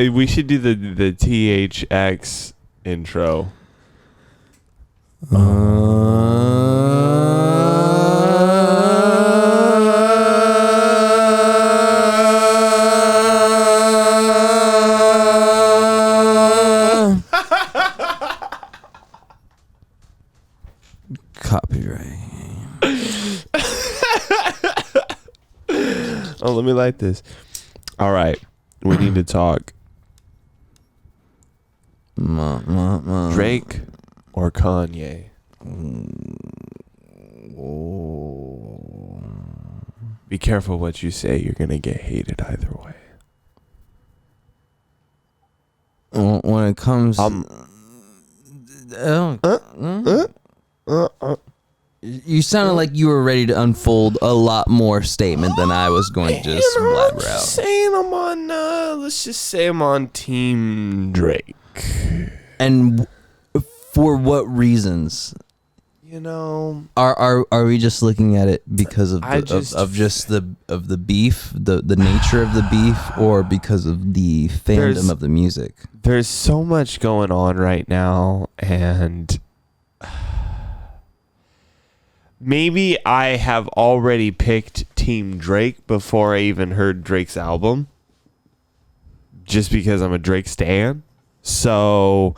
We should do the THX intro. Copyright. Oh, let me light this. All right, we need to talk. Drake or Kanye? Be careful what you say. You're gonna get hated either way. When it comes, you sounded like you were ready to unfold a lot more statement than I was going to just blabber out. Saying I'm on. Let's just say I'm on Team Drake. And for what reasons? You know, are we just looking at it because of the beef, the nature of the beef, or because of the fandom of the music? There's so much going on right now, and maybe I have already picked Team Drake before I even heard Drake's album, just because I'm a Drake stan. So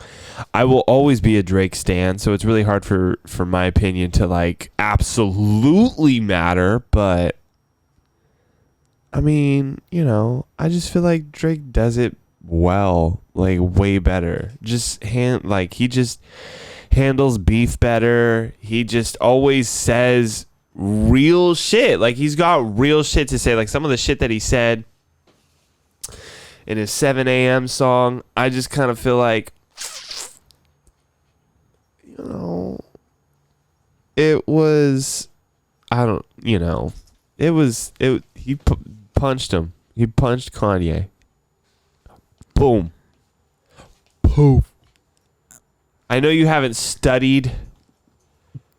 I will always be a Drake stan, so it's really hard for my opinion to like absolutely matter, but I mean, you know, I just feel like Drake does it well, like way better. He just handles beef better. He just always says real shit. Like he's got real shit to say. Like some of the shit that he said in his 7 a.m. song, I just kind of feel like, you know, it was, he punched him. He punched Kanye. Boom. Poof. I know you haven't studied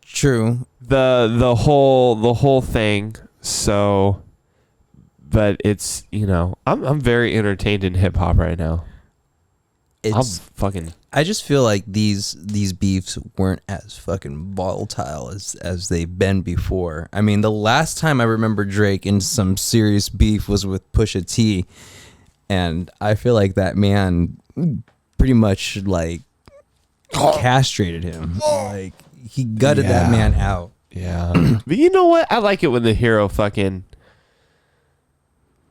True. the whole thing, so, but it's, you know, I'm very entertained in hip hop right now. I just feel like these beefs weren't as fucking volatile as they've been before. I mean, the last time I remember Drake in some serious beef was with Pusha T, and I feel like that man pretty much like castrated him. Like he gutted that man out. Yeah. But you know what? I like it when the hero fucking.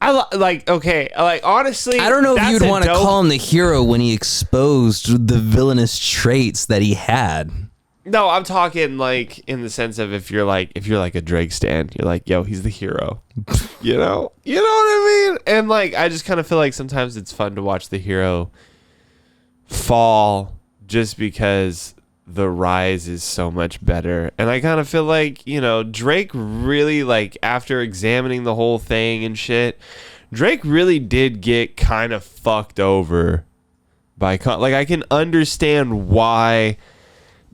Honestly, I don't know if you'd want to call him the hero when he exposed the villainous traits that he had. No, I'm talking like in the sense of if you're like a Drake stan, you're like, yo, he's the hero. You know what I mean? And like, I just kind of feel like sometimes it's fun to watch the hero fall just because the rise is so much better. And I kind of feel like, you know, Drake really, like, after examining the whole thing and shit, Drake really did get kind of fucked over by like, I can understand why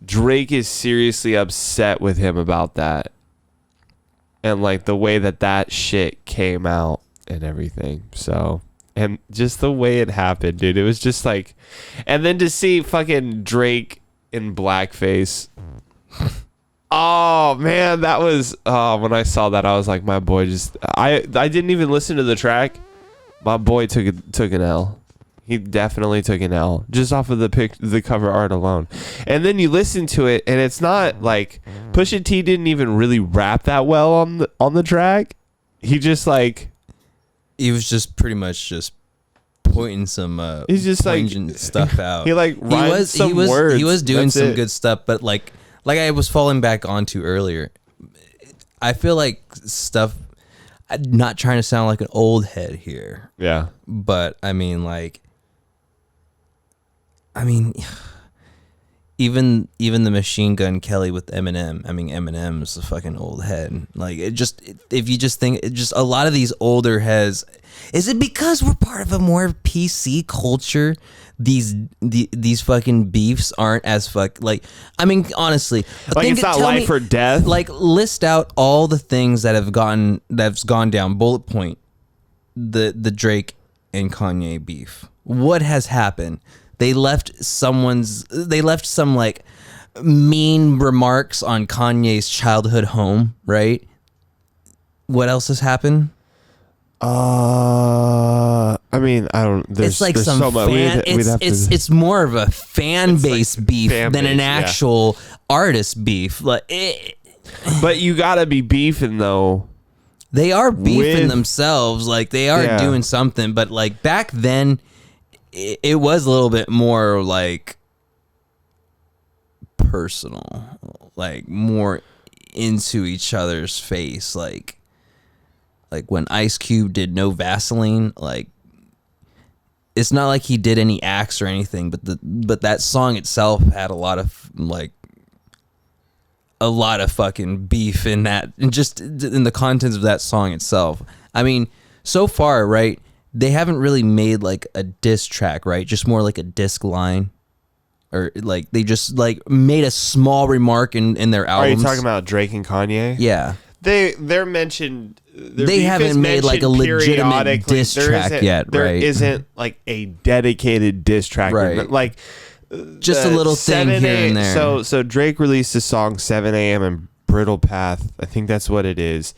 Drake is seriously upset with him about that, and like the way that shit came out and everything. So, and just the way it happened, dude, it was just like, and then to see fucking Drake in blackface. Oh man, that was when I saw that, I was like, my boy just I didn't even listen to the track. My boy took an L. He definitely took an L just off of the cover art alone. And then you listen to it, and it's not like Pusha T didn't even really rap that well on the track. He just like, he was just pretty much just pointing some he's just poignant stuff out. He like rhymed some words. He was doing That's some it. good stuff, but like I was falling back onto earlier, I feel like stuff. I'm not trying to sound like an old head here. Yeah. But I mean, even the Machine Gun Kelly with Eminem. I mean, Eminem's a fucking old head. Like, if you just think, a lot of these older heads. Is it because we're part of a more PC culture? These fucking beefs aren't as like. I mean, honestly, like it's not life or death. Like, list out all the things that have gone down. Bullet point. The Drake and Kanye beef? What has happened? They left some like mean remarks on Kanye's childhood home, right? What else has happened? I mean, I don't. It's like some so much. fan. It's more of a fan base beef than an actual artist beef. Like, but you gotta be beefing though. They are beefing themselves. Like they are doing something. But like back then, it was a little bit more like personal, like more into each other's face. Like when Ice Cube did No Vaseline, like it's not like he did any acts or anything, but that song itself had a lot of fucking beef in that, and just in the contents of that song itself. I mean, so far, right? They haven't really made like a diss track, right? Just more like a disc line, or like they just like made a small remark in their albums. Are you talking about Drake and Kanye? Yeah. They're mentioned. They haven't made like a legitimate diss track yet, there right? There isn't like a dedicated diss track, right? Like just a little thing here and there. So Drake released a song 7 a.m. and Brittle Path. I think that's what it is.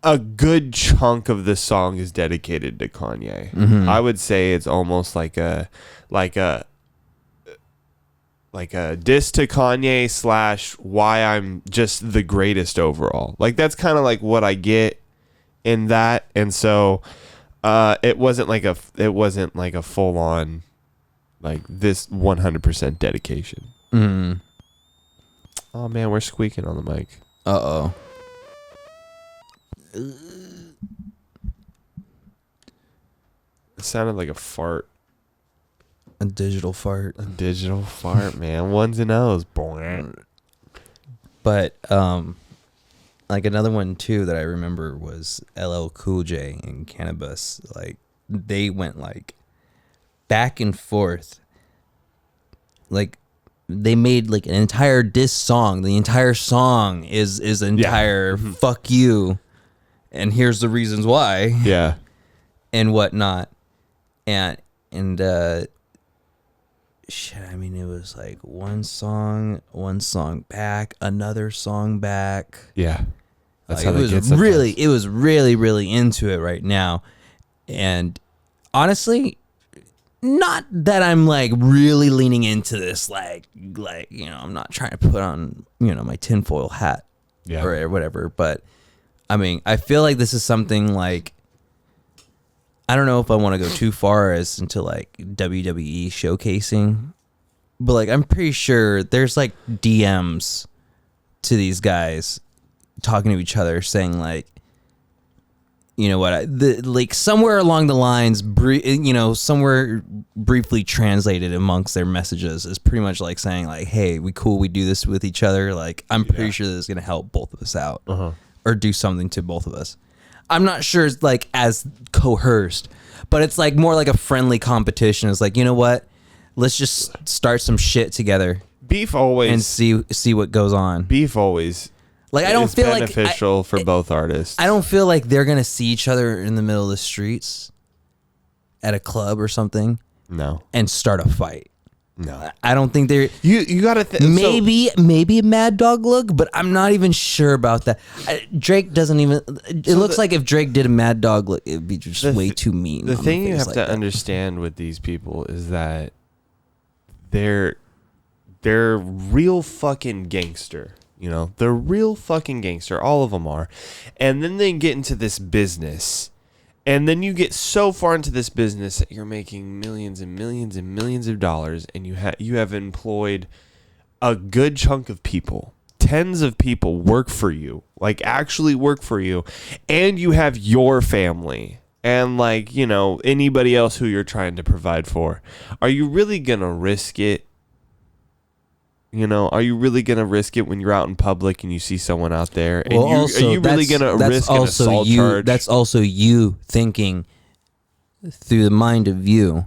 A good chunk of the song is dedicated to Kanye. Mm-hmm. I would say it's almost like a diss to Kanye / why I'm just the greatest overall. Like that's kind of like what I get in that, and so it wasn't like a full on like this 100% dedication. Mm. Oh man, we're squeaking on the mic. Uh-oh. It sounded like a fart. A digital fart. A digital fart, man. Ones and O's. But like another one too that I remember was LL Cool J and Cannabis. Like they went like back and forth. Like they made like an entire diss song. The entire song is entire fuck you, and here's the reasons why. Yeah. And whatnot. And shit, I mean, it was like one song back, another song back. Yeah. That's like, how it was really into it right now. And honestly, not that I'm like really leaning into this, like, you know, I'm not trying to put on, you know, my tinfoil hat or whatever. But I mean, I feel like this is something like, I don't know if I want to go too far as into like WWE showcasing, but like I'm pretty sure there's like DMs to these guys talking to each other saying like, you know what, like somewhere along the lines, somewhere briefly translated amongst their messages is pretty much like saying like, hey, we do this with each other. Like I'm pretty sure this is going to help both of us out or do something to both of us. I'm not sure it's like as coerced, but it's like more like a friendly competition. It's like, you know what? Let's just start some shit together. Beef always and see what goes on. Beef always like I don't feel beneficial for both artists. I don't feel like they're gonna see each other in the middle of the streets at a club or something. No. And start a fight. No, I don't think they're. You gotta maybe a Mad Dog look, but I'm not even sure about that. Drake doesn't even. It looks like if Drake did a Mad Dog look, it'd be just way too mean. The thing you have to understand with these people is that they're real fucking gangster. You know, they're real fucking gangster. All of them are, and then they get into this business. And then you get so far into this business that you're making millions and millions and millions of dollars, and you have employed a good chunk of people. Tens of people work for you, like actually work for you, and you have your family and like, you know, anybody else who you're trying to provide for. Are you really gonna risk it? You know, are you really going to risk it when you're out in public and you see someone out there? And well, are you really going to risk an assault charge? That's also you thinking through the mind of you.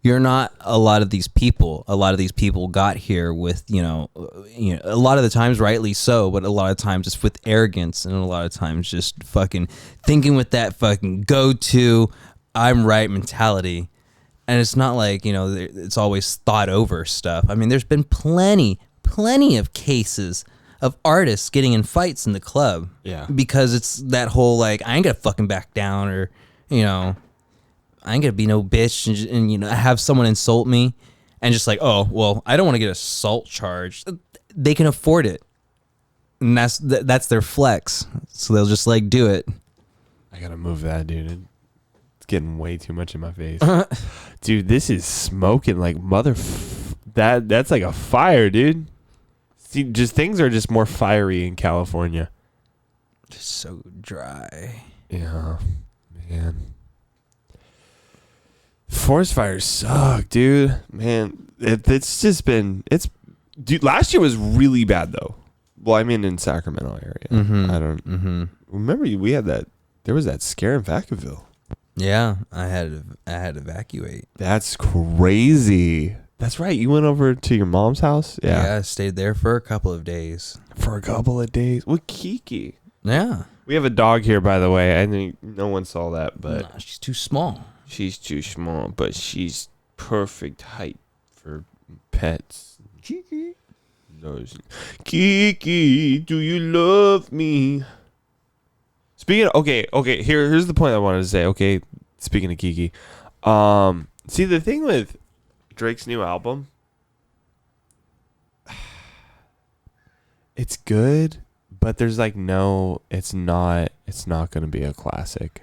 You're not a lot of these people. A lot of these people got here with, you know, a lot of the times rightly so, but a lot of times just with arrogance and a lot of times just fucking thinking with that fucking go-to I'm right mentality. And it's not like, it's always thought over stuff. I mean, there's been plenty of cases of artists getting in fights in the club. Yeah. Because it's that whole, like, I ain't gonna fucking back down, or, I ain't gonna be no bitch and have someone insult me and just like, oh, well, I don't want to get assault charged. They can afford it. And that's their flex. So they'll just like do it. I gotta move that, dude. It's getting way too much in my face. Dude, this is smoking like that's like a fire, dude. See, just things are just more fiery in California. Just so dry. Yeah, man. Forest fires suck, dude. Man, it's just been dude. Last year was really bad though. Well, I mean in Sacramento area. Mm-hmm. I don't remember. We had that. There was that scare in Vacaville. Yeah, I had to evacuate. That's crazy. That's right. You went over to your mom's house? Yeah, I stayed there for a couple of days. For a couple of days? With Kiki. Yeah. We have a dog here, by the way. I think no one saw that, but... Nah, she's too small. She's too small, but she's perfect height for pets. Kiki. Kiki, do you love me? Speaking of... Okay, here's the point I wanted to say. Okay, speaking of Kiki. See, the thing with Drake's new album, it's good, but there's like it's not gonna be a classic.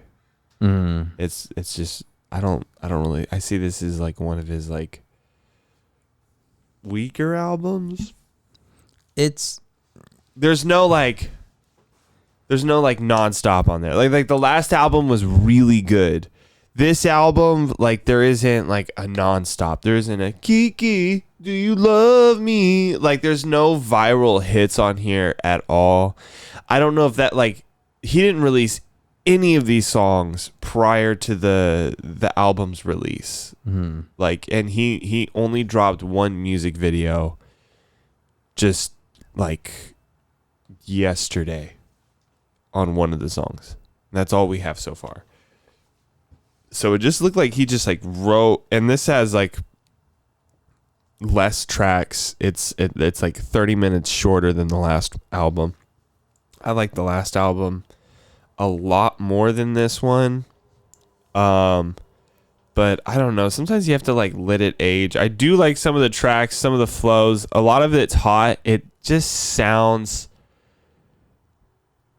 It's just I don't really, I see this as like one of his like weaker albums. There's no nonstop on there. Like the last album was really good. This album, like, there isn't like a nonstop. There isn't a Kiki, do you love me? Like, there's no viral hits on here at all. I don't know if that, like, he didn't release any of these songs prior to the album's release. Mm-hmm. Like, and he only dropped one music video just like yesterday on one of the songs. That's all we have so far. So it just looked like he just like wrote, and this has like less tracks. It's like 30 minutes shorter than the last album. I like the last album a lot more than this one. But I don't know. Sometimes you have to like let it age. I do like some of the tracks, some of the flows. A lot of it's hot. It just sounds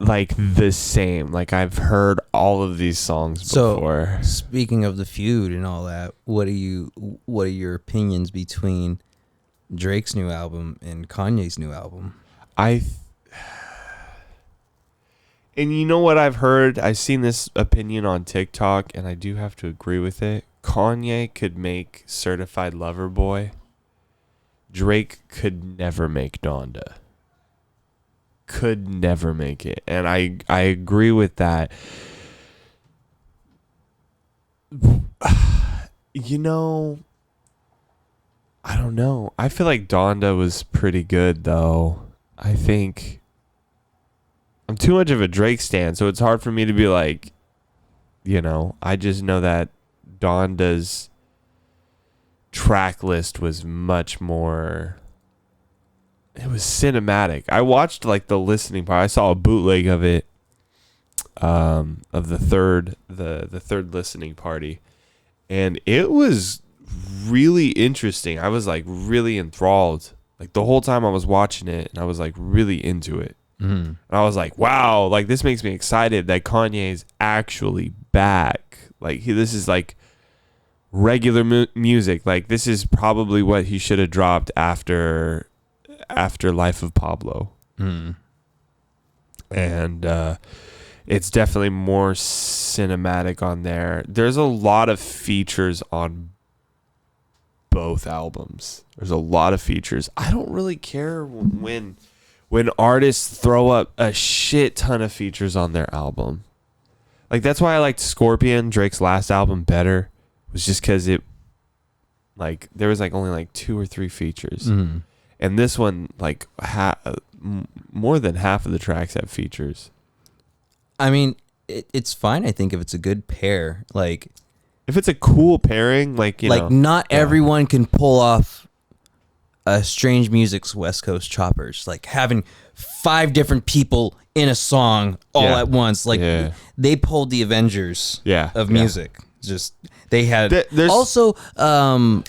like the same. Like I've heard all of these songs before. So, speaking of the feud and all that, what are your opinions between Drake's new album and Kanye's new album? And you know what I've heard? I've seen this opinion on TikTok, and I do have to agree with it. Kanye could make Certified Lover Boy. Drake could never make Donda. Could never make it. And I agree with that. You know, I don't know. I feel like Donda was pretty good, though. I think I'm too much of a Drake stan, so it's hard for me to be like, I just know that Donda's track list was much more... It was cinematic. I watched like the listening part. I saw a bootleg of it, of the third listening party, and it was really interesting. I was like really enthralled, like the whole time I was watching it, and I was like really into it. And I was like, wow, like this makes me excited that Kanye is actually back. Like this is like regular music. Like this is probably what he should have dropped after Life of Pablo. And it's definitely more cinematic on there. There's a lot of features on both albums. There's a lot of features. I don't really care when artists throw up a shit ton of features on their album. Like that's why I liked Scorpion, Drake's last album, better. Was just because it like there was like only like 2 or 3 features. And this one, like, more than half of the tracks have features. I mean, it's fine, I think, if it's a good pair. Like, If it's a cool pairing, like, you know. Not everyone can pull off Strange Music's West Coast Choppers. Like, having 5 different people in a song all at once. Like, they pulled the Avengers of music. Just, they had... Also, I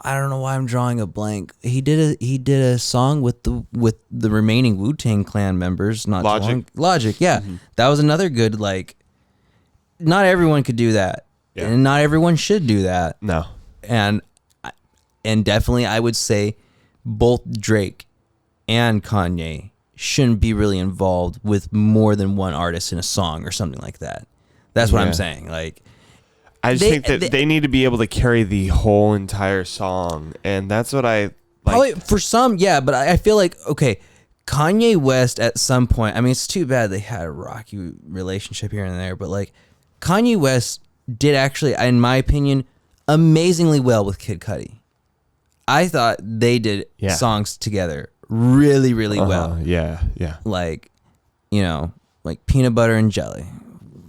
don't know why I'm drawing a blank. He did a song with the remaining Wu-Tang Clan members. Not Logic, yeah. Mm-hmm. That was another good, like... Not everyone could do that. Yeah. And not everyone should do that. No. And definitely I would say both Drake and Kanye shouldn't be really involved with more than one artist in a song or something like that. That's what I'm saying. Like, I just think that they need to be able to carry the whole entire song, and that's what I like. Probably for some, yeah, but I feel like, okay, Kanye West at some point, I mean, it's too bad they had a rocky relationship here and there, but like, Kanye West did actually, in my opinion, amazingly well with Kid Cudi. I thought they did songs together really, really well. Yeah. Like, you know, like Peanut Butter and Jelly.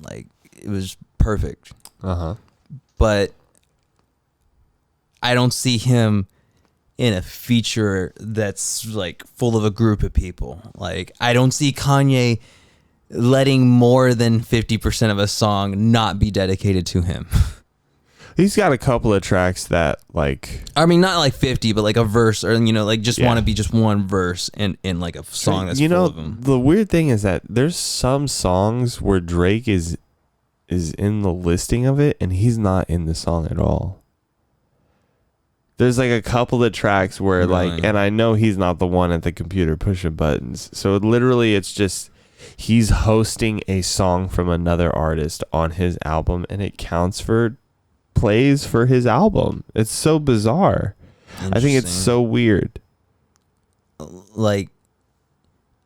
Like, it was perfect. But I don't see him in a feature that's like full of a group of people. Like, I don't see Kanye letting more than 50% of a song not be dedicated to him. He's got a couple of tracks that, like... I mean, not like 50, but like a verse, or, you know, like just want to be just one verse in like a song that's full of them. The weird thing is that there's some songs where Drake is in the listing of it, and he's not in the song at all. There's like a couple of tracks where, like... And I know he's not the one at the computer pushing buttons. So literally, it's just... He's hosting a song from another artist on his album, and it counts for... plays for his album. It's so bizarre. I think it's so weird. Like,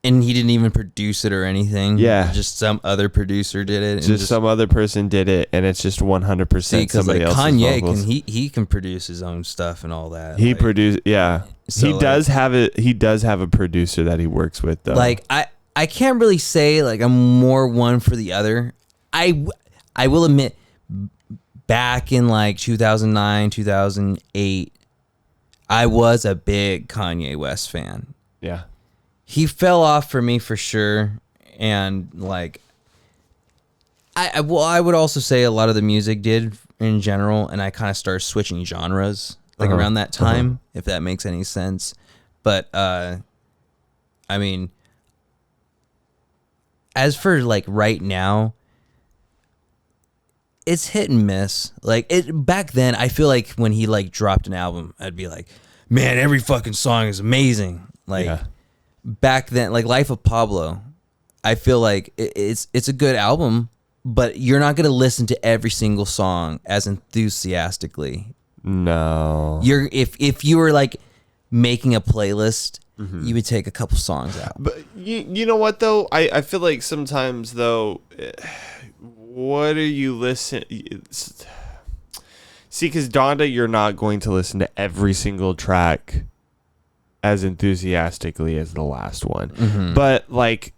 and he didn't even produce it or anything. Yeah, just some other producer did it. Just some other person did it, and it's just 100% somebody else's Kanye vocals. he can produce his own stuff and all that. He produced, So he does have it. He does have a producer that he works with, though. Like, I can't really say like I'm more one for the other. I will admit, back in like 2009, 2008, I was a big Kanye West fan. Yeah. He fell off for me for sure. And like, I would also say a lot of the music did in general. And I kind of started switching genres like around that time, if that makes any sense. But, I mean, as for like right now, it's hit and miss. Like, it back then, I feel like when he like dropped an album, I'd be like, man, every fucking song is amazing. Like back then, like Life of Pablo, I feel like it's a good album, but you're not gonna listen to every single song as enthusiastically. No. If you were like making a playlist, you would take a couple songs out. But you know what though? I feel like sometimes though. What are you listening? See, because Donda, you're not going to listen to every single track as enthusiastically as the last one. But, like,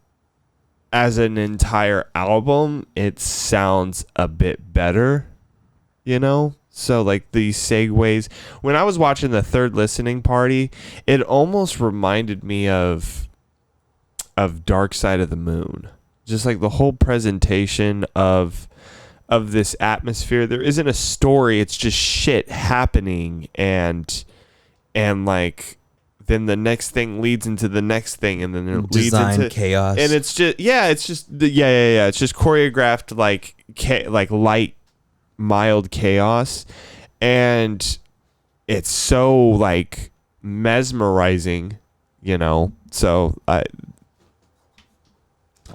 as an entire album, it sounds a bit better, you know? So, like, these segues. When I was watching the Third Listening Party, it almost reminded me of Dark Side of the Moon. Just like the whole presentation of this atmosphere. There isn't a story. It's just shit happening, and like then the next thing leads into the next thing, and then it leads into chaos. And it's just it's just it's just choreographed like light, mild chaos, and it's so like mesmerizing, you know. So I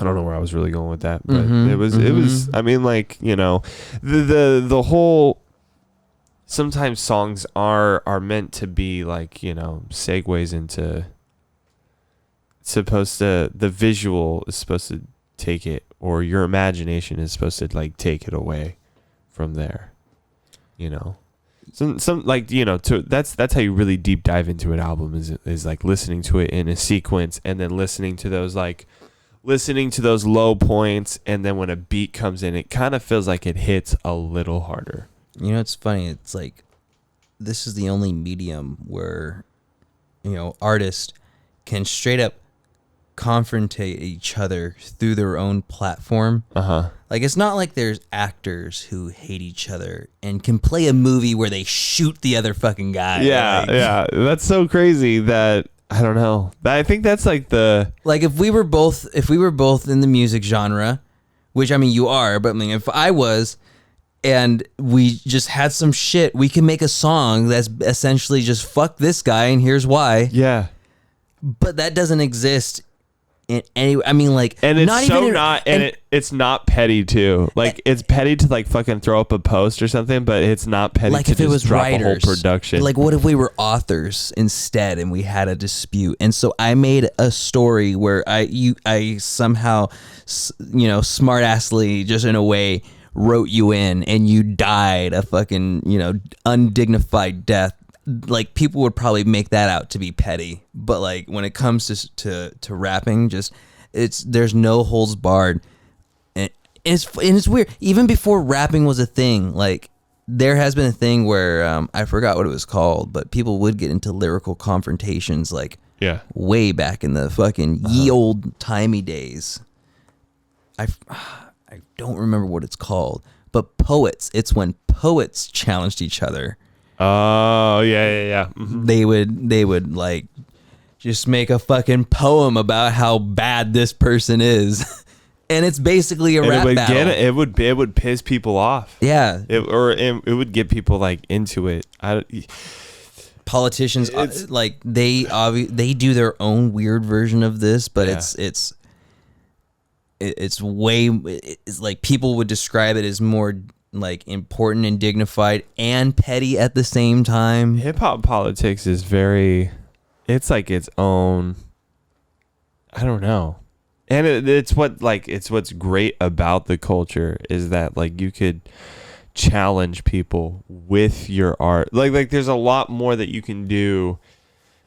don't know where I was really going with that, but it was, I mean, like, you know, the whole, sometimes songs are meant to be like, you know, segues into, the visual is supposed to take it, or your imagination is supposed to like take it away from there, you know. Some like, you know, that's how you really deep dive into an album is like listening to it in a sequence, and then listening to those like listening to those low points, and then when a beat comes in, it kind of feels like it hits a little harder. You know, it's funny. It's like this is the only medium where, artists can straight up confrontate each other through their own platform. Like, it's not like there's actors who hate each other and can play a movie where they shoot the other fucking guy. Yeah. That's so crazy that I don't know. I think that's like if we were both in the music genre, which I mean you are, but I mean if I was, and we just had some shit, we can make a song that's essentially just fuck this guy and here's why. Yeah. But that doesn't exist in any. I mean, like, and it's not so even not, and it's not petty too. Like, it's petty to like fucking throw up a post or something, but it's not petty like to if it just was drop writers, a whole production. Like, what if we were authors instead and we had a dispute? And so I made a story where I somehow, smart assly, just in a way, wrote you in, and you died a fucking undignified death. Like, people would probably make that out to be petty, but like when it comes to rapping, just there's no holds barred, and it's weird. Even before rapping was a thing, like there has been a thing where I forgot what it was called, but people would get into lyrical confrontations, like way back in the fucking ye old timey days. I don't remember what it's called, but poets. It's when poets challenged each other. Oh, yeah. Mm-hmm. They would like just make a fucking poem about how bad this person is. And it's basically a rap battle. It would piss people off. Yeah. It would get people like into it. Politicians like they do their own weird version of this, but it's like people would describe it as more like important and dignified and petty at the same time. Hip hop politics is it's like its own, I don't know. And it's what's great about the culture is that like you could challenge people with your art. Like there's a lot more that you can do.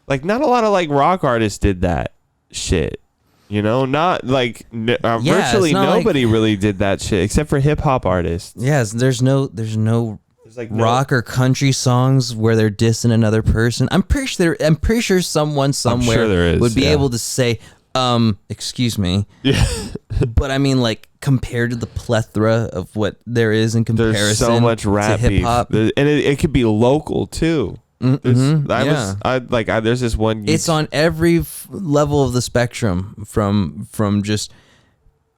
Like not a lot of like rock artists did that shit. Not like virtually nobody really did that shit except for hip hop artists. Yes, there's like rock or country songs where they're dissing another person. I'm pretty sure someone somewhere would be able to say, excuse me. Yeah. But I mean, like compared to the plethora of what there is in comparison, there's so much rap to hip hop, and it could be local too. There's this one. It's on every level of the spectrum, from just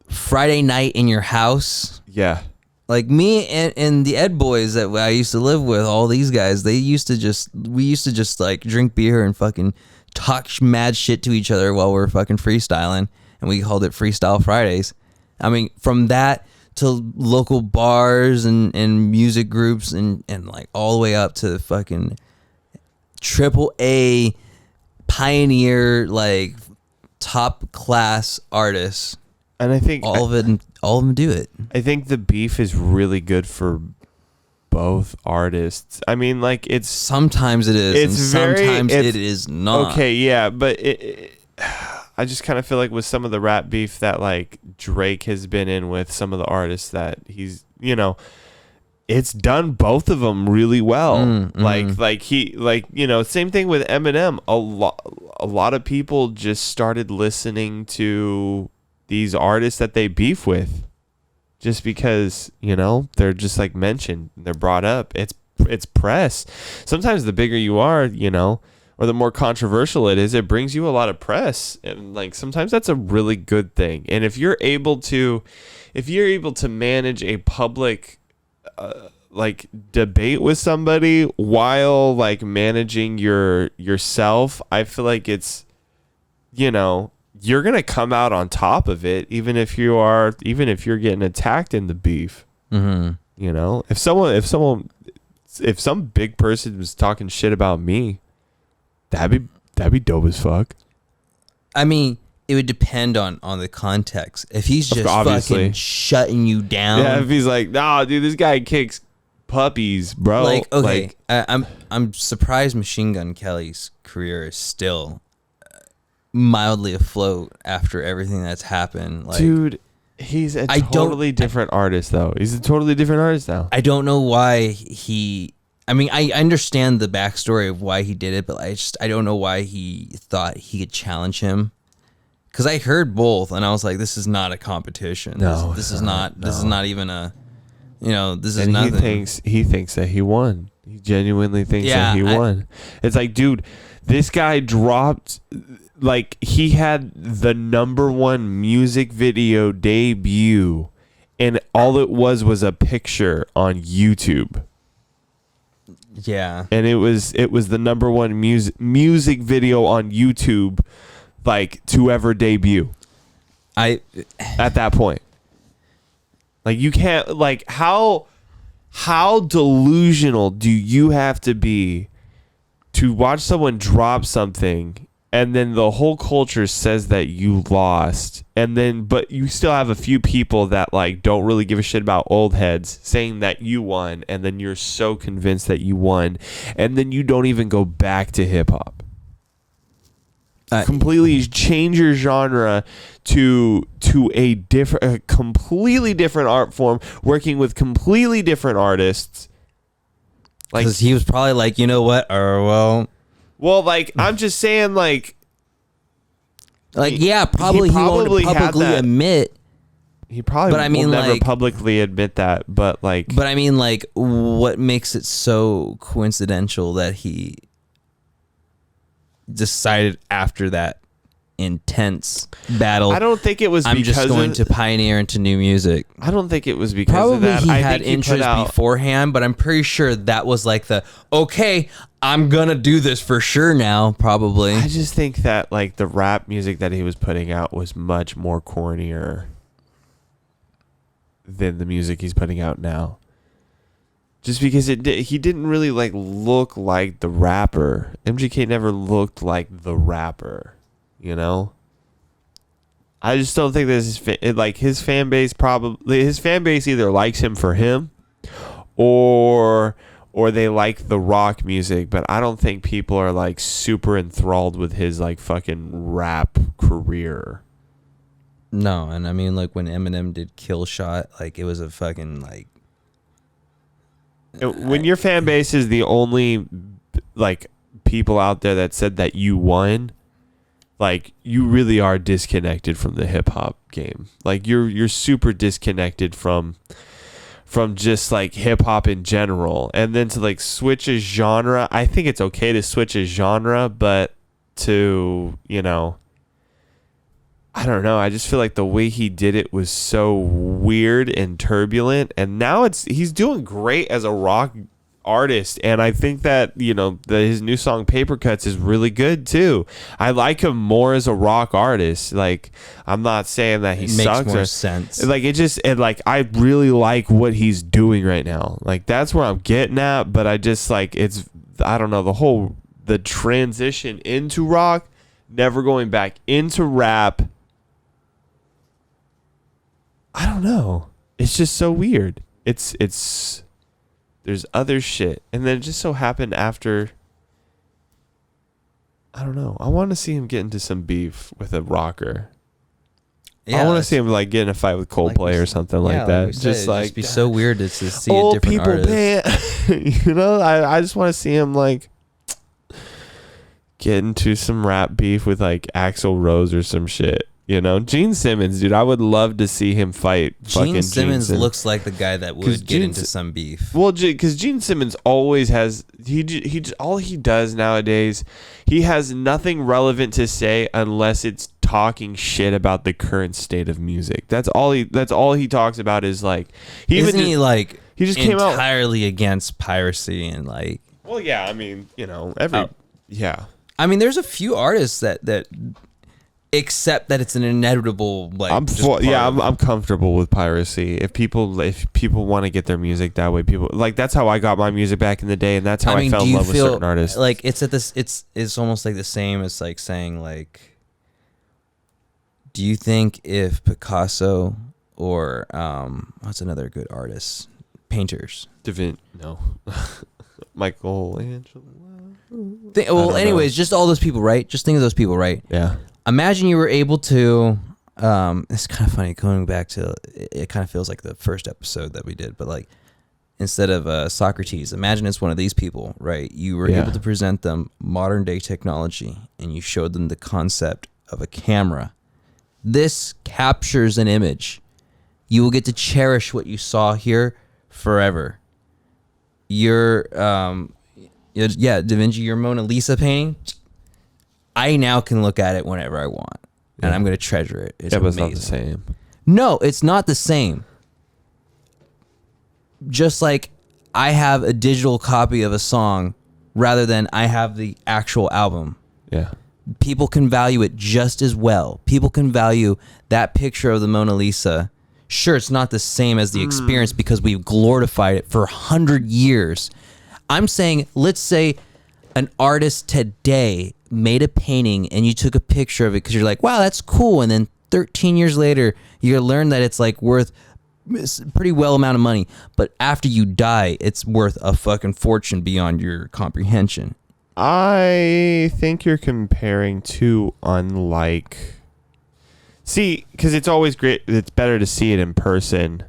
Friday night in your house. Yeah. Like me and the Ed boys that I used to live with, all these guys, we used to just like drink beer and fucking talk mad shit to each other while we're fucking freestyling, and we called it Freestyle Fridays. I mean, from that to local bars and music groups and like all the way up to fucking AAA pioneer, like top class artists. And I think all of them do it. I think the beef is really good for both artists. I mean, like sometimes it is, and sometimes it is not. Okay, yeah, but I just kind of feel like with some of the rap beef that like Drake has been in with some of the artists that he's, it's done both of them really well. Same thing with Eminem. A lot of people just started listening to these artists that they beef with just because, they're just like mentioned, they're brought up. It's press. Sometimes the bigger you are, or the more controversial it is, it brings you a lot of press. And like sometimes that's a really good thing. And if you're able to manage a public like debate with somebody while like managing yourself, I feel like it's, you're gonna come out on top of it, even if you're getting attacked in the beef. Mm-hmm. If some big person was talking shit about me, that'd be dope as fuck. I mean, it would depend on the context. If he's just fucking shutting you down, yeah. If he's like, nah, dude, this guy kicks puppies, bro. Like, okay, I'm surprised Machine Gun Kelly's career is still mildly afloat after everything that's happened. Like, dude, he's a totally different artist, though. He's a totally different artist now. I don't know why he. I mean, I understand the backstory of why he did it, but I don't know why he thought he could challenge him. Because I heard both, and I was like, "This is not a competition. No, this is not. No. This is not even a. This is and nothing." He thinks that he won. He genuinely thinks that he won. It's like, dude, this guy dropped. Like, he had the #1 music video debut, and all it was a picture on YouTube. Yeah, and it was the #1 music video on YouTube, like, to ever debut. At that point, like, you can't, like, how delusional do you have to be to watch someone drop something and then the whole culture says that you lost, and then but you still have a few people that, like, don't really give a shit about old heads saying that you won, and then you're so convinced that you won, and then you don't even go back to hip hop. Completely change your genre to a completely different art form, working with completely different artists. Like, because he was probably like, you know what, well, like, I'm just saying, like, yeah, probably he won't publicly admit. He probably will never publicly admit that, but I mean, like, what makes it so coincidental that he decided after that intense battle, I don't think it was I'm just going to pioneer into new music. I don't think it was because probably of that. He I had think he interest beforehand, but I'm pretty sure that was like okay, I'm gonna do this for sure now. Probably. I just think that, like, the rap music that he was putting out was much more cornier than the music he's putting out now. Just because he didn't really, like, look like the rapper. MGK never looked like the rapper, you know? I just don't think that his fan base either likes him for him or they like the rock music, but I don't think people are, like, super enthralled with his, like, fucking rap career. No, and I mean, like, when Eminem did Kill Shot, like, it was a fucking, like, when your fan base is the only, like, people out there that said that you won, like, you really are disconnected from the hip hop game. Like, you're super disconnected from just, like, hip hop in general. And then to, like, switch a genre, I think it's okay to switch a genre, but to, I don't know. I just feel like the way he did it was so weird and turbulent. And now he's doing great as a rock artist. And I think that, his new song Paper Cuts is really good too. I like him more as a rock artist. Like, I'm not saying that he sucks. Makes more sense. Like, I really like what he's doing right now. Like, that's where I'm getting at. But I just, like, I don't know, the transition into rock, never going back into rap. I don't know. It's just so weird. There's other shit. And then it just so happened after, I don't know. I want to see him get into some beef with a rocker. Yeah, I want to see him, like, get in a fight with Coldplay or something like that. Like just like, it'd be so weird to see a different people artist. I just want to see him, like, get into some rap beef with, like, Axl Rose or some shit. Gene Simmons, dude. I would love to see him fight. Gene Simmons looks like the guy that would get into some beef. Well, because Gene Simmons always has all he does nowadays. He has nothing relevant to say unless it's talking shit about the current state of music. That's all he talks about is, like, he just came out entirely against piracy and, like. Well, yeah. I mean, yeah. I mean, there's a few artists that. Except that it's an inevitable, like. I'm comfortable with piracy. If people want to get their music that way, that's how I got my music back in the day, and that's how I fell in love with certain artists. Like, it's almost like the same as, like, saying, like, do you think if Picasso or what's another good artist, painters, no, Michelangelo. Anyways, just all those people, right? Just think of those people, right? Yeah. Imagine you were able to. It's kind of funny going back to. It kind of feels like the first episode that we did, but like instead of Socrates, imagine it's one of these people, right? You were able to present them modern day technology, and you showed them the concept of a camera. This captures an image. You will get to cherish what you saw here forever. Your Da Vinci, your Mona Lisa painting, I now can look at it whenever I want, and I'm going to treasure it. It's but it's amazing. not the same. No, it's not the same. Just like I have a digital copy of a song rather than I have the actual album. Yeah. People can value it just as well. People can value that picture of the Mona Lisa. Sure, it's not the same as the experience because we've glorified it for 100 years. I'm saying, let's say an artist today made a painting and you took a picture of it because you're like, wow, that's cool. And then 13 years later, you learn that it's like worth a pretty well amount of money. But after you die, it's worth a fucking fortune beyond your comprehension. I think you're comparing two unlike. See, because it's always great. It's better to see it in person.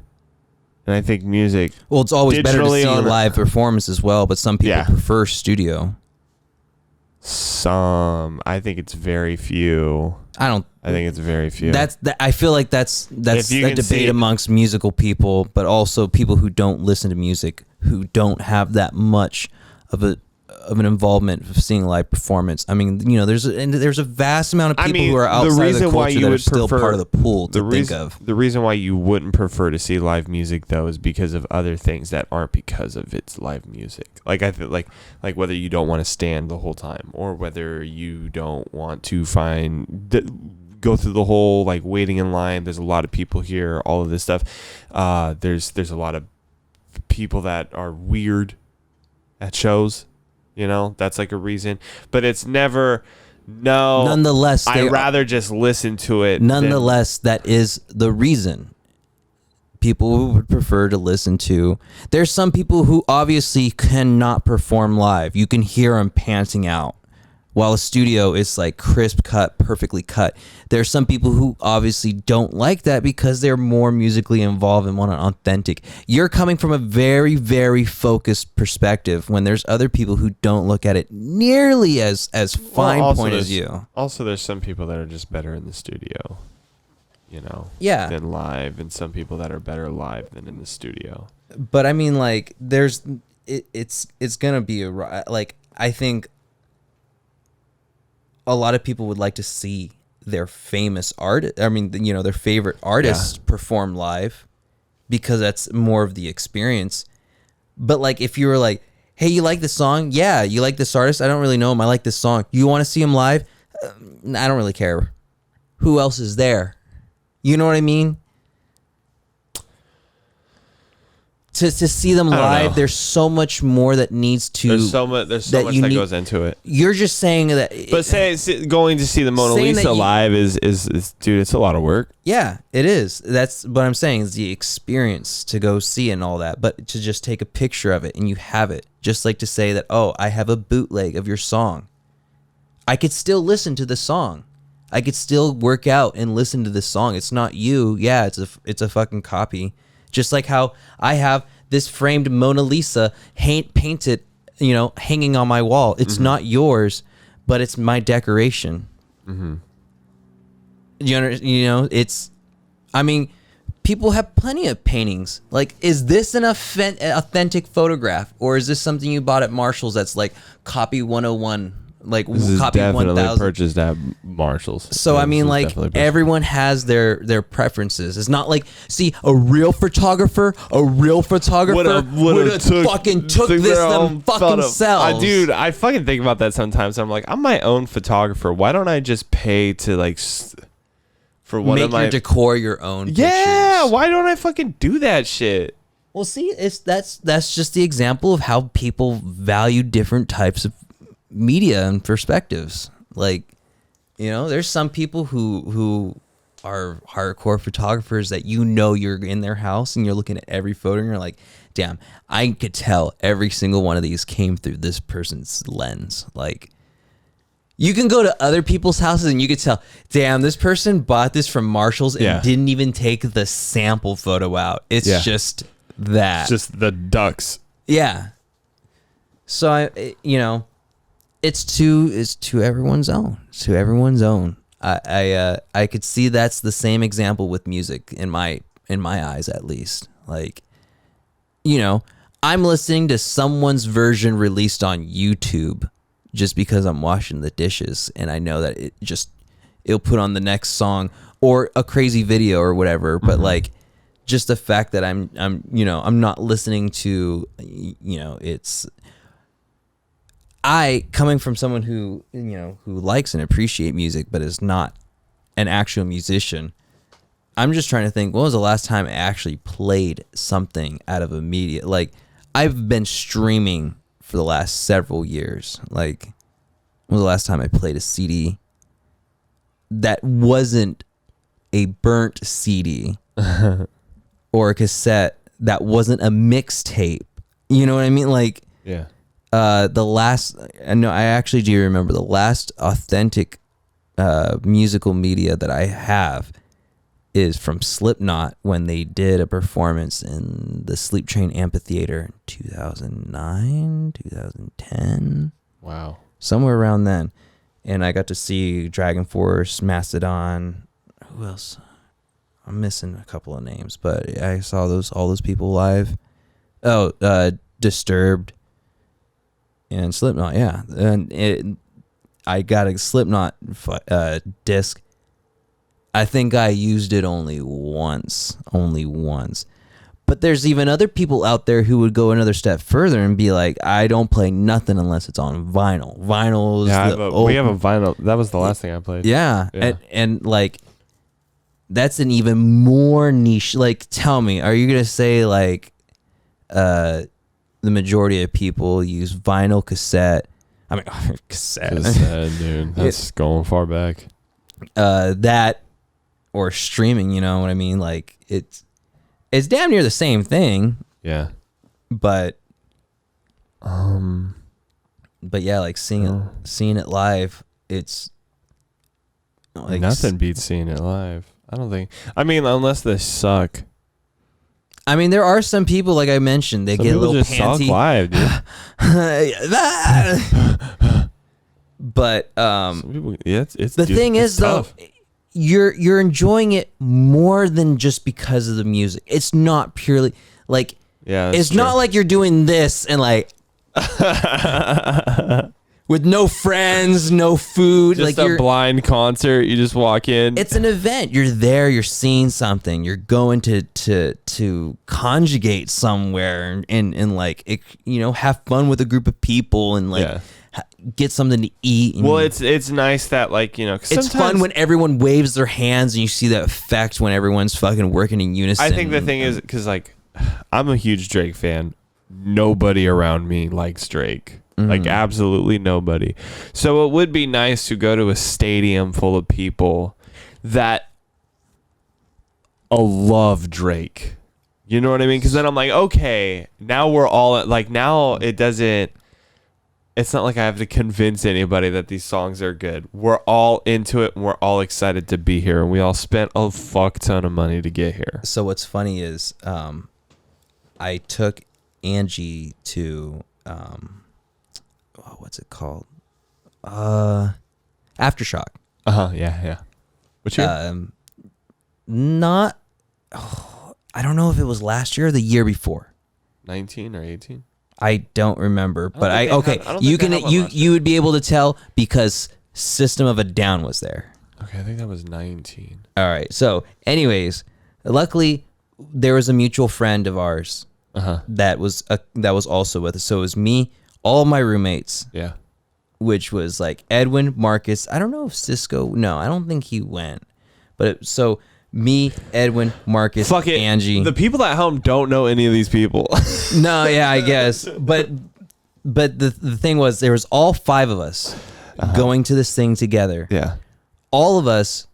And I think music. Well, it's always better to see a on live performance as well, but some people prefer studio. I think it's very few. I think it's very few. I feel like that's a debate amongst musical people, but also people who don't listen to music, who don't have that much of an involvement of seeing live performance. I mean, you know, there's a vast amount of people who are outside of the culture that are still part of the pool to think of. The reason why you wouldn't prefer to see live music though is because of other things that aren't because of its live music. Like I feel like whether you don't want to stand the whole time or whether you don't want to go through the whole like waiting in line. There's a lot of people here. All of this stuff. There's a lot of people that are weird at shows. You know, that's like a reason, but it's never. No. Nonetheless, I'd rather just listen to it. Nonetheless, that is the reason people would prefer to listen to. There's some people who obviously cannot perform live. You can hear them panting out, while a studio is like crisp cut, perfectly cut. There's some people who obviously don't like that because they're more musically involved and want an authentic. You're coming from a very, very focused perspective when there's other people who don't look at it nearly as fine point as you. Also, there's some people that are just better in the studio, you know, than live, and some people that are better live than in the studio. But I mean, like, it's gonna be I think a lot of people would like to see their famous their favorite artists perform live because that's more of the experience. But like, if you were like, hey, you like this song? Yeah. You like this artist? I don't really know him. I like this song. You want to see him live? I don't really care. Who else is there? You know what I mean? To see them live, there's so much more that needs to. There's so much that goes into it. You're just saying that. But going to see the Mona Lisa live is dude, it's a lot of work. Yeah, it is. That's what I'm saying, is the experience to go see it and all that. But to just take a picture of it and you have it, just like to say that, oh, I have a bootleg of your song. I could still listen to the song. I could still work out and listen to the song. It's not you. Yeah, it's a fucking copy. Just like how I have this framed Mona Lisa painted, hanging on my wall. It's not yours, but it's my decoration. Mm-hmm. People have plenty of paintings. Like, is this an authentic photograph, or is this something you bought at Marshall's that's like copy 101? Like, this copy is definitely 1000. Purchased at Marshall's. So I mean, like, everyone has their preferences. It's not like, see, a real photographer would have fucking took this themselves. Dude, I fucking think about that sometimes. I'm like, I'm my own photographer. Why don't I just pay to like for one make of my your decor your own? Yeah, pictures. why don't I fucking do that shit? Well, see, that's just the example of how people value different types of media and perspectives. Like, there's some people who are hardcore photographers that you're in their house and you're looking at every photo and you're like, damn, I could tell every single one of these came through this person's lens. Like, You can go to other people's houses and you could tell, damn, this person bought this from Marshall's and didn't even take the sample photo out. It's just that. It's just the ducks. Yeah. So it's to everyone's own. It's to everyone's own. I could see that's the same example with music in my eyes, at least. Like, I'm listening to someone's version released on YouTube just because I'm washing the dishes and I know that it'll put on the next song or a crazy video or whatever. But like, just the fact that I'm not listening to, it's coming from someone who likes and appreciate music, but is not an actual musician. I'm just trying to think, when was the last time I actually played something out of a media? Like, I've been streaming for the last several years. Like, when was the last time I played a CD that wasn't a burnt CD or a cassette that wasn't a mixtape? You know what I mean? Like, yeah. I actually do remember the last authentic musical media that I have is from Slipknot when they did a performance in the Sleep Train Amphitheater in 2009, 2010. Wow. Somewhere around then. And I got to see Dragon Force, Mastodon. Who else? I'm missing a couple of names, but I saw all those people live. Oh, Disturbed and Slipknot, yeah. And I got a Slipknot disc. I think I used it only once. But there's even other people out there who would go another step further and be like, I don't play nothing unless it's on vinyl. Vinyl is we have a vinyl. That was the last thing I played. Yeah. And like, that's an even more niche. Like, tell me, are you going to say like the majority of people use vinyl, cassette? I mean, cassette. Cassette, dude. That's going far back. That or streaming, you know what I mean? Like, it's damn near the same thing. Yeah. But yeah, like seeing it live, it's like nothing beats seeing it live. I don't think. I mean, unless they suck. I mean, there are some people, like I mentioned, they get a little just panty. Suck live, dude. But some people, it's the thing is tough. though, you're enjoying it more than just because of the music. It's not purely like it's true. not like you're doing this and like with no friends, no food, Just like a blind concert. You just walk in. It's an event. You're there. You're seeing something. You're going to conjugate somewhere and like have fun with a group of people and like get something to eat. Well, it's nice that like it's fun when everyone waves their hands and you see that effect when everyone's fucking working in unison. I think the thing is because like I'm a huge Drake fan. Nobody around me likes Drake. Like absolutely nobody. So it would be nice to go to a stadium full of people that love Drake. You know what I mean? Because then I'm like, okay, now we're all like, now it's not like I have to convince anybody that these songs are good. We're all into it and we're all excited to be here. And we all spent a fuck ton of money to get here. So what's funny is I took Angie to what's it called? Aftershock. Yeah. What's your I don't know if it was last year or the year before. 19 or 18? I don't remember, but you would be able to tell because System of a Down was there. Okay, I think that was 19. All right. So, anyways, luckily there was a mutual friend of ours that was also with us. So it was me, all my roommates. Yeah. Which was like Edwin, Marcus. I don't know if Cisco. No, I don't think he went. But so me, Edwin, Marcus, Fuck it. Angie. The people at home don't know any of these people. No, yeah, I guess. But the thing was, there was all five of us going to this thing together. Yeah. All of us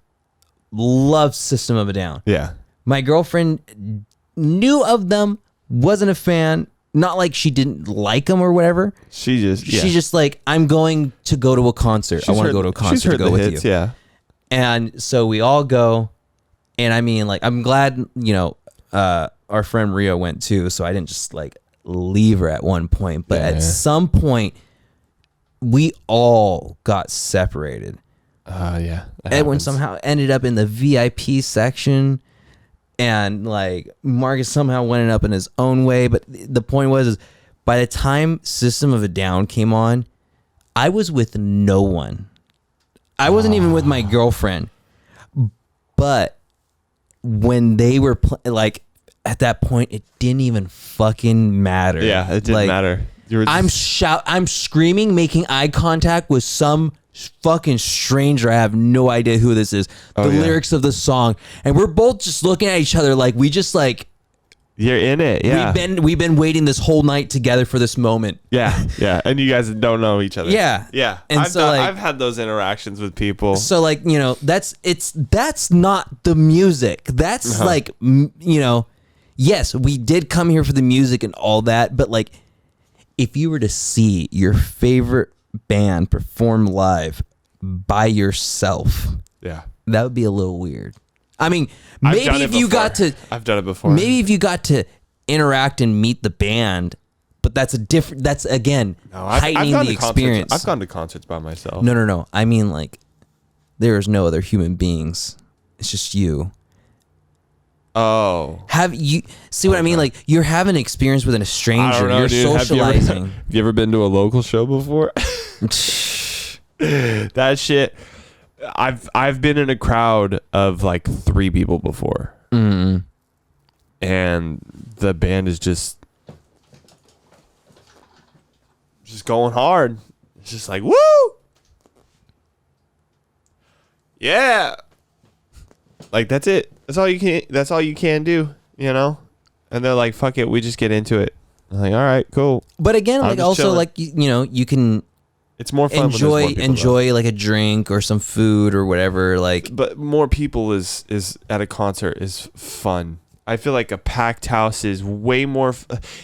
loved System of a Down. Yeah. My girlfriend knew of them, wasn't a fan, Not like she didn't like him or whatever. She's just like, I'm going to go to a concert. I want to go to a concert to go with you. Yeah. And so we all go. And I mean, like, I'm glad, our friend Rio went too. So I didn't just like leave her at one point. But at some point, we all got separated. Yeah. Edwin somehow ended up in the VIP section. And like Marcus somehow went up in his own way. But the point was, is by the time System of a Down came on, I was with no one. I wasn't even with my girlfriend. But when they were like at that point, it didn't even fucking matter. Yeah, it didn't matter. I'm screaming, making eye contact with some fucking stranger. I have no idea who this is. The lyrics of the song, and we're both just looking at each other like we just like you're in it. Yeah, we've been waiting this whole night together for this moment. Yeah, and you guys don't know each other. Yeah. And I've had those interactions with people. So like that's not the music. That's like yes, we did come here for the music and all that, but like if you were to see your favorite band perform live by yourself, that would be a little weird. I mean, maybe if you got to, I've done it before. Maybe if you got to interact and meet the band, but that's again heightening the experience. I've gone to concerts by myself. No. I mean, like, there is no other human beings. It's just you. Oh. Have you see what I mean? Like, you're having an experience with a stranger. I don't know, you're dude. socializing. Have you ever been to a local show before? That shit. I've been in a crowd of like 3 people before, and the band is just going hard. It's just like, woo, yeah, like that's it. That's all you can do, And they're like, fuck it, we just get into it. I'm like, all right, cool. But again, like also chilling. Like you can. It's more fun. Enjoy like a drink or some food or whatever. Like, but more people is at a concert is fun. I feel like a packed house is way more.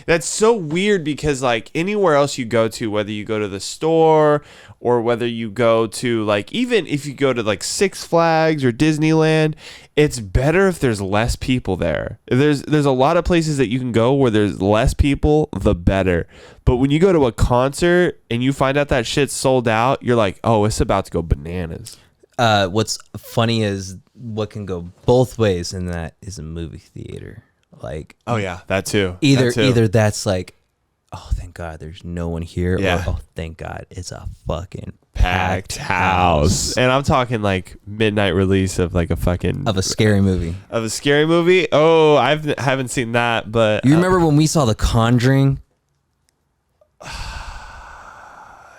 That's so weird because like anywhere else you go to, whether you go to the store or whether you go to like even if you go to like Six Flags or Disneyland, it's better if there's less people there. There's a lot of places that you can go where there's less people, the better. But when you go to a concert and you find out that shit's sold out, you're like, oh, it's about to go bananas. What's funny is what can go both ways, and that is a movie theater. Like, oh yeah, that too. Either that's like, oh thank God there's no one here, or oh thank God it's a fucking packed house. And I'm talking like midnight release of like a scary movie. Oh, I haven't seen that, but you remember when we saw The Conjuring?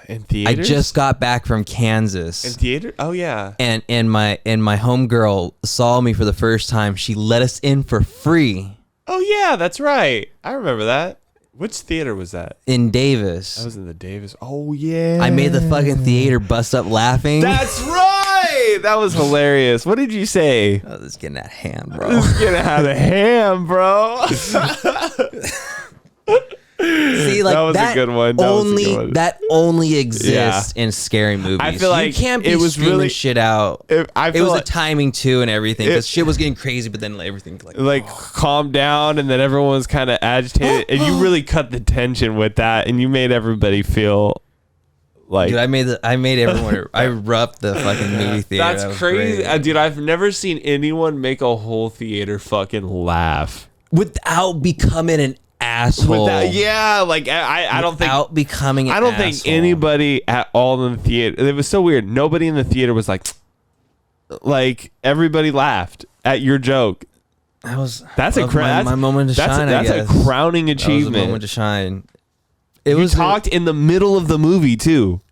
In theaters? I just got back from Kansas. In theater? Oh yeah. And my homegirl saw me for the first time. She let us in for free. Oh yeah, that's right. I remember that. Which theater was that? In Davis. I was in the Davis. Oh yeah. I made the fucking theater bust up laughing. That's right. That was hilarious. What did you say? Oh, this is getting out of hand, bro. This is getting out of hand, bro. See, like that was a good one. That only exists in scary movies. I feel like you can't be it was screaming really shit out. It was the timing too and everything because shit was getting crazy, but then everything calmed down and then everyone was kind of agitated and you really cut the tension with that and you made everybody feel like. Dude, I made everyone. I roughed the fucking movie theater. That's crazy, dude. I've never seen anyone make a whole theater fucking laugh without becoming an asshole. I don't think without becoming an I don't asshole. think anybody at all in the theater. It was so weird. Nobody in the theater was like everybody laughed at your joke. That's my moment to shine. That's a crowning achievement. That was a moment to shine. You talked in the middle of the movie too.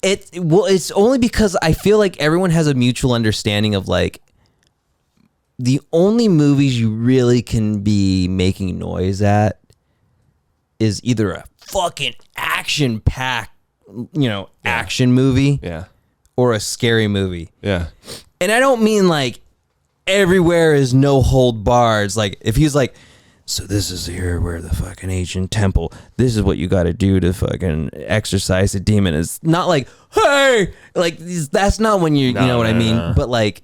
It's only because I feel like everyone has a mutual understanding of like the only movies you really can be making noise at is either a fucking action-packed, action movie, or a scary movie. Yeah. And I don't mean like everywhere is no hold bars. Like if he's like, so this is here where the fucking ancient temple. This is what you got to do to fucking exorcise the demon. It's not like, hey, like that's not when you know what I mean. No. But like,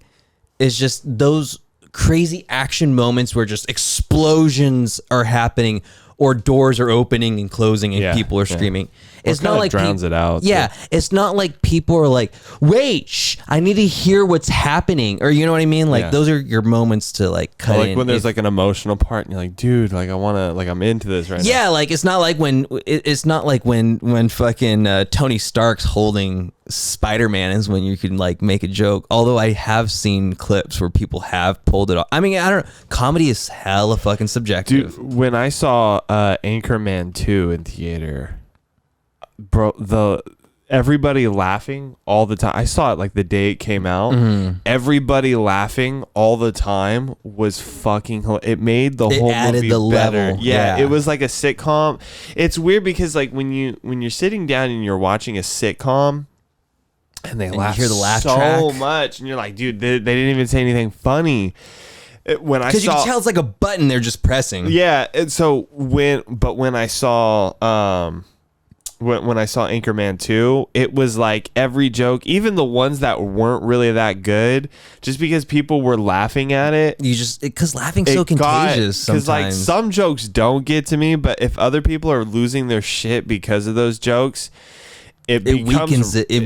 it's just those crazy action moments where just explosions are happening or doors are opening and closing and people are screaming. It's not like drowns it out. Yeah, it's not like people are like, wait, shh, I need to hear what's happening, or you know what I mean. Like those are your moments to like cut in. Like when there's like an emotional part, and you're like, dude, like I want to, like I'm into this right now. Yeah, like it's not like when fucking Tony Stark's holding Spider-Man is when you can like make a joke. Although I have seen clips where people have pulled it off. I mean, I don't know. Comedy is hella fucking subjective. Dude, when I saw Anchorman 2 in theater, bro, everybody laughing all the time. I saw it like the day it came out. Mm-hmm. Everybody laughing all the time was fucking. It made the whole movie the better. level. Yeah, it was like a sitcom. It's weird because like when you're sitting down and you're watching a sitcom, and they laugh you hear the laugh so track. much, and you're like, dude, they didn't even say anything funny. Because you can tell it's like a button they're just pressing. Yeah, and so when I saw when I saw Anchorman 2, it was like every joke, even the ones that weren't really that good, just because people were laughing at it. Because laughing's so contagious sometimes. Because like some jokes don't get to me, but if other people are losing their shit because of those jokes, it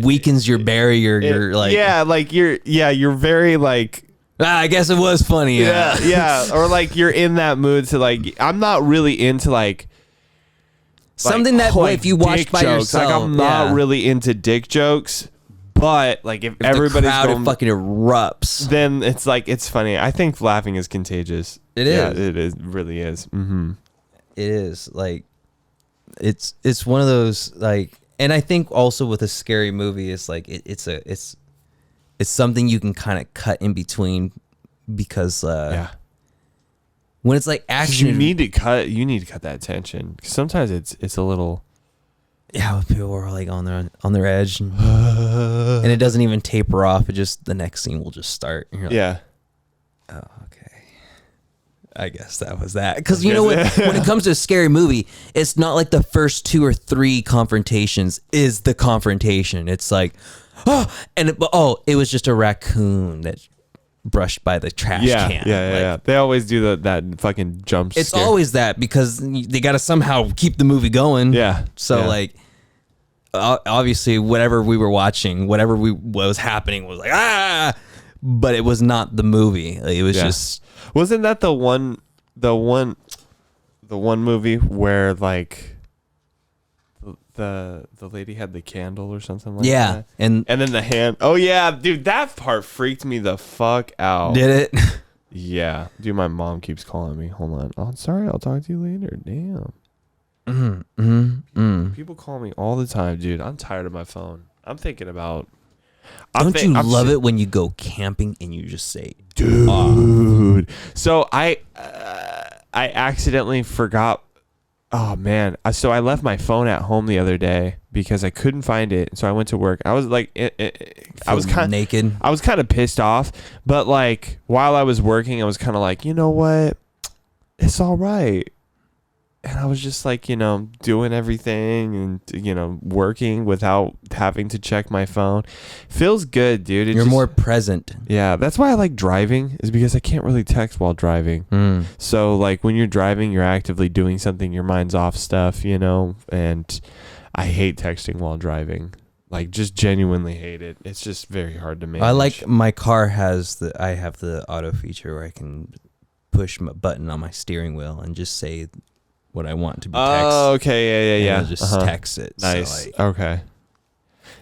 weakens your barrier. You're like you're very like. I guess it was funny. Yeah. Or like you're in that mood to like. I'm not really into like. Something that if you watch by jokes. yourself, like I'm not really into dick jokes, but like if everybody's the crowd going, fucking erupts, then it's like it's funny. I think laughing is contagious. It is. Yeah, it is. Really is. Mm-hmm. It is like it's one of those like, and I think also with a scary movie, it's like it's something you can kind of cut in between because when it's like action, you need to cut that tension. Sometimes it's a little. Yeah, when people are like on their edge, and it doesn't even taper off. It just the next scene will just start. And you're like, oh, okay. I guess that was that. Because you know what? When it comes to a scary movie, it's not like the first 2 or 3 confrontations is the confrontation. It's like, it was just a raccoon that brushed by the trash can. Yeah. They always do that fucking jump scare. It's always that because they got to somehow keep the movie going. Yeah. So like, obviously, whatever we were watching, what was happening was like but it was not the movie. Like, it was just. Wasn't that the one movie where like the lady had the candle or something like that? and then the hand. Oh yeah, dude, that part freaked me the fuck out. Did it? Yeah, dude, my mom keeps calling me. Hold on. Oh, sorry, I'll talk to you later. Damn. People call me all the time, dude. I'm tired of my phone. I'm thinking about. Don't you love it when you go camping and you just say, dude? So I accidentally forgot. Oh man! So I left my phone at home the other day because I couldn't find it. So I went to work. I was like, I was kind of naked. I was kind of pissed off, but like while I was working, I was kind of like, you know what? It's all right. And I was just like, doing everything and, working without having to check my phone. Feels good, dude. You're more present. Yeah, that's why I like driving, is because I can't really text while driving. So, like, when you're driving, you're actively doing something. Your mind's off stuff, and I hate texting while driving. Like, just genuinely hate it. It's just very hard to manage. I like my car I have the auto feature where I can push my button on my steering wheel and just say what I want to be text. Oh, okay, yeah. And just text it. Nice. So okay.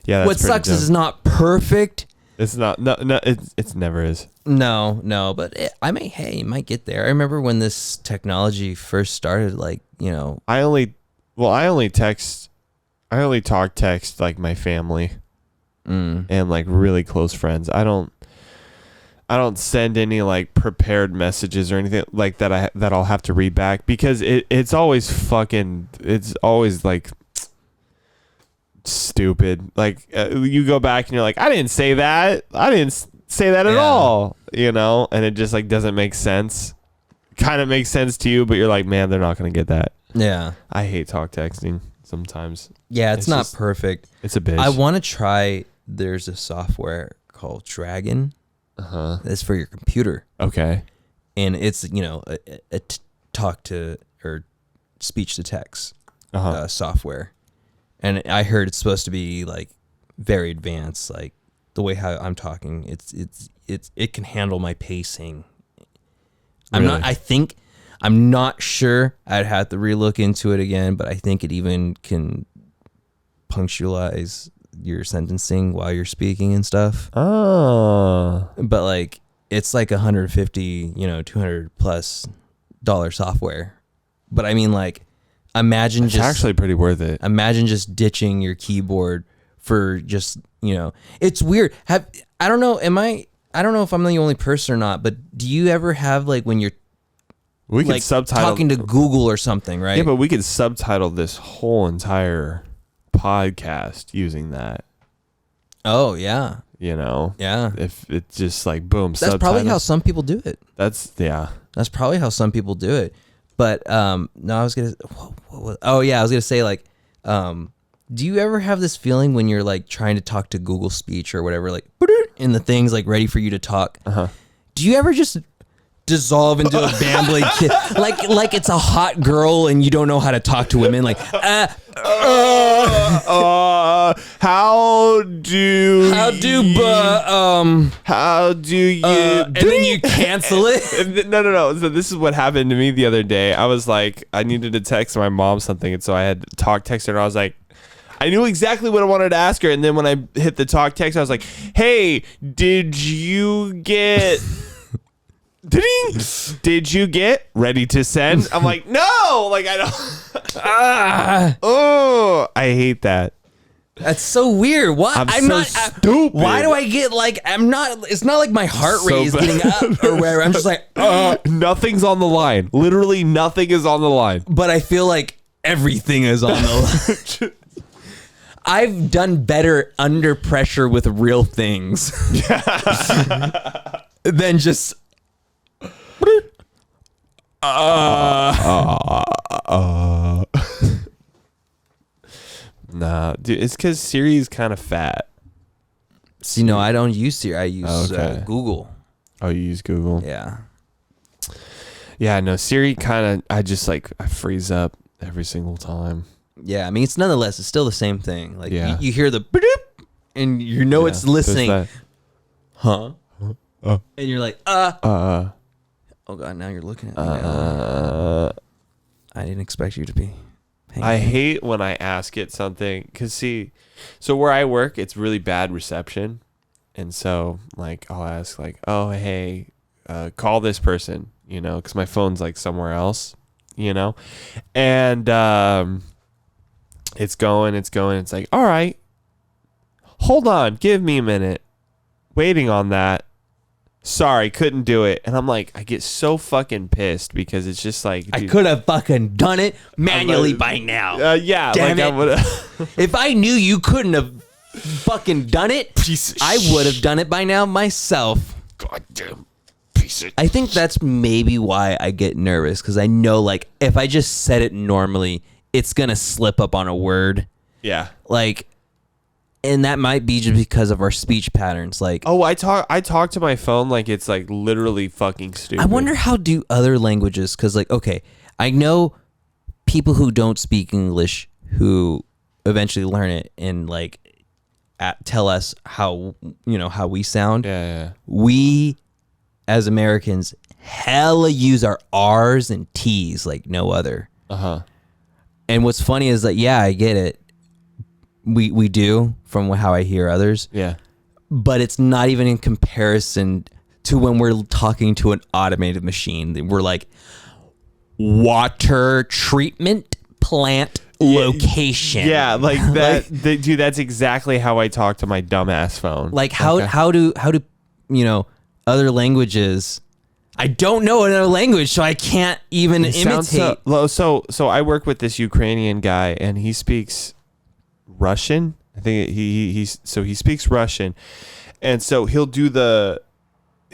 Yeah. That's what sucks is it's not perfect. It's not. No. It never is. No. But it might get there. I remember when this technology first started. Like I only talk text like my family, and like really close friends. I don't send any like prepared messages or anything like that that I'll have to read back, because it's always like stupid. Like you go back and you're like, I didn't say that at all, and it just like doesn't make sense kind of makes sense to you, but you're like, man, they're not going to get that. Yeah. I hate talk texting sometimes. Yeah, it's not just perfect. It's a bitch. I want to try. There's a software called Dragon. That's for your computer. Okay. And it's, a talk to or speech to text software. And I heard it's supposed to be like very advanced, like the way how I'm talking. It can handle my pacing. Really? I'm not sure. I'd have to relook into it again, but I think it even can punctualize your sentencing while you're speaking and stuff. Oh. But like it's like $150, $200+ software. But I mean, like, imagine It's actually pretty worth it. Imagine just ditching your keyboard for just, it's weird. I don't know if I'm the only person or not, but do you ever have like when you're We could subtitle talking to Google or something, right? Yeah, but we could subtitle this whole entire podcast using that. Oh yeah. Yeah. If it's just like boom, that's probably how some people do it. That's probably how some people do it. But no, I was gonna. I was gonna say like, do you ever have this feeling when you're like trying to talk to Google Speech or whatever, like, and the thing's like ready for you to talk? Do you ever just dissolve into a bambling kid, like it's a hot girl and you don't know how to talk to women, like, how do you and then you cancel it. No. So this is what happened to me the other day. I was like, I needed to text my mom something, and so I had text her, and I was like, I knew exactly what I wanted to ask her, and then when I hit the talk text, I was like, hey, did you get did you get ready to send? I'm like, no, like I don't. Oh, I hate that. That's so weird. Why? I'm not stupid. Why do I get like I'm not? It's not like my heart rate is getting up or whatever. I'm just like, nothing's on the line. Literally, nothing is on the line. But I feel like everything is on the line. I've done better under pressure with real things than just. Nah, dude, it's because Siri's kind of fat. See, no, I don't use Siri. I use Google. Oh, you use Google? Yeah. Yeah, no, Siri kind of, I freeze up every single time. Yeah, I mean, it's nonetheless, it's still the same thing. Like, you hear the boop, and it's listening. Huh? And you're like, oh, God, now you're looking at me now. I didn't expect you to be. I hate when I ask it something, because so where I work, it's really bad reception. And so, like, I'll ask, like, oh, hey, call this person, because my phone's, like, somewhere else, And it's going. It's like, all right, hold on, give me a minute. Waiting on that. Sorry, couldn't do it. And I'm like, I get so fucking pissed because it's just like, dude, I could have fucking done it manually by now. Yeah, damn like it. I would. If I knew you couldn't have fucking done it, I would have done it by now myself. Goddamn piece of. I think that's maybe why I get nervous, because I know, like, if I just said it normally, it's gonna slip up on a word. Yeah. Like. And that might be just because of our speech patterns. Like, oh, I talk to my phone like it's like literally fucking stupid. I wonder how do other languages, because like, okay, I know people who don't speak English who eventually learn it and like tell us how we sound. Yeah. We as Americans hella use our R's and T's like no other. And what's funny is that, yeah, I get it. We do, from how I hear others. Yeah. But it's not even in comparison to when we're talking to an automated machine. We're like, water treatment plant location. Yeah, like that. Dude, that's exactly how I talk to my dumbass phone. Like how do other languages? I don't know another language, so I can't even imitate. So I work with this Ukrainian guy, and he speaks Russian. I think he speaks Russian, and so he'll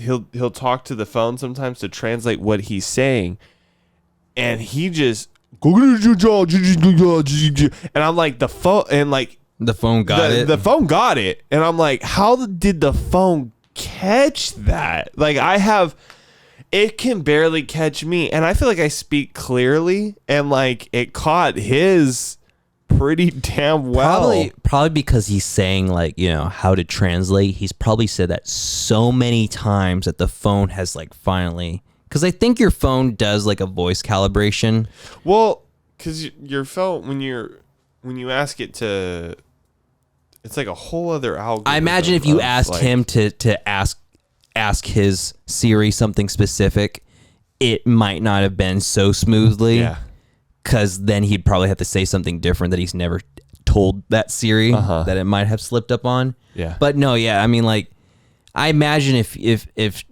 he'll talk to the phone sometimes to translate what he's saying, and he just and I'm like the phone and like The phone got it. The phone got it, and I'm like, how did the phone catch that? Like it can barely catch me, and I feel like I speak clearly, and like it caught his pretty damn well. Probably because he's saying like, you know, how to translate. He's probably said that so many times that the phone has like finally, because I think your phone does like a voice calibration. Well, because your phone, when you ask it to, it's like a whole other algorithm. I imagine if you asked him to ask his Siri something specific, it might not have been so smoothly. Yeah. Because then he'd probably have to say something different that he's never told that Siri that it might have slipped up on. Yeah. But no, yeah, I mean, like, I imagine if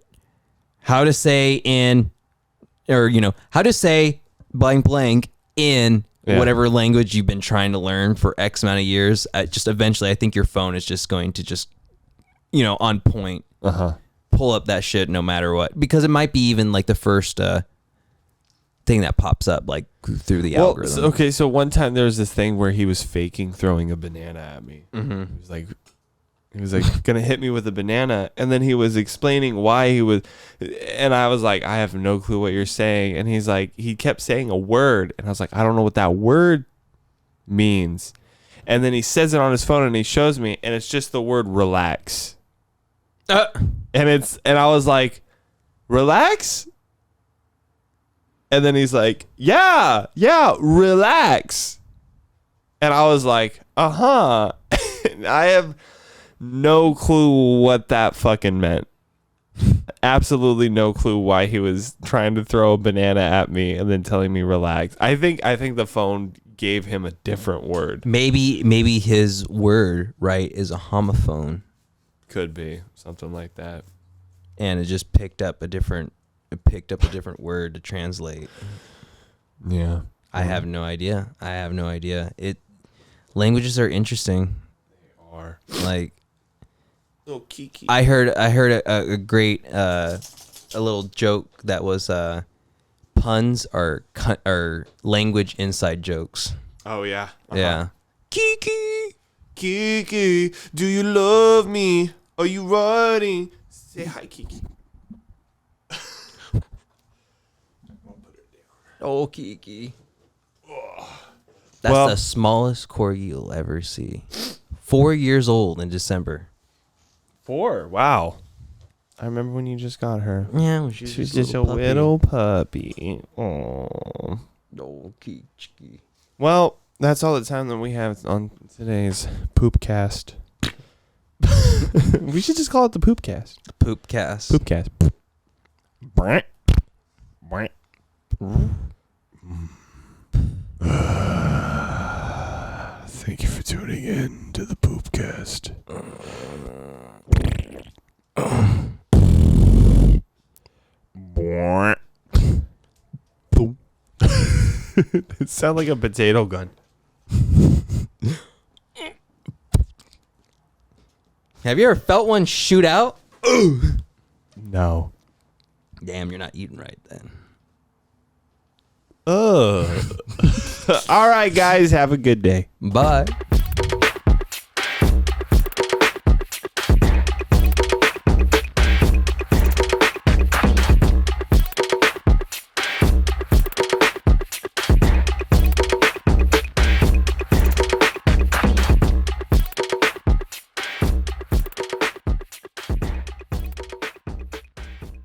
how to say in, or, you know, how to say blank blank in whatever language you've been trying to learn for X amount of years, just eventually I think your phone is just going to just, you know, on point, pull up that shit no matter what. Because it might be even like the first thing that pops up like through the algorithm. So one time there was this thing where he was faking throwing a banana at me. He was like gonna hit me with a banana, and then he was explaining why he was, and I was like, I have no clue what you're saying, and he's like, he kept saying a word, and I was like, I don't know what that word means, and then he says it on his phone and he shows me, and it's just the word relax, and I was like, relax. And then he's like, yeah, relax. And I was like, I have no clue what that fucking meant. Absolutely no clue why he was trying to throw a banana at me and then telling me relax. I think the phone gave him a different word. Maybe his word, right, is a homophone. Could be something like that. And it just picked up a different word to translate. Yeah. I have no idea. Languages are interesting. They are. Like, little kiki. I heard a great a little joke that was puns are language inside jokes. Oh yeah. Yeah. Kiki, do you love me? Are you running? Say hi, Kiki. Oh, Kiki. That's the smallest corgi you'll ever see. 4 years old in December. 4? Wow. I remember when you just got her. Yeah, she was just a little puppy. Oh, Kiki. Well, that's all the time that we have on today's Poopcast. We should just call it the Poopcast. The Poopcast. Poopcast. Thank you for tuning in to the Poopcast. It sounds like a potato gun. Have you ever felt one shoot out? No. Damn, you're not eating right then. All right, guys. Have a good day. Bye.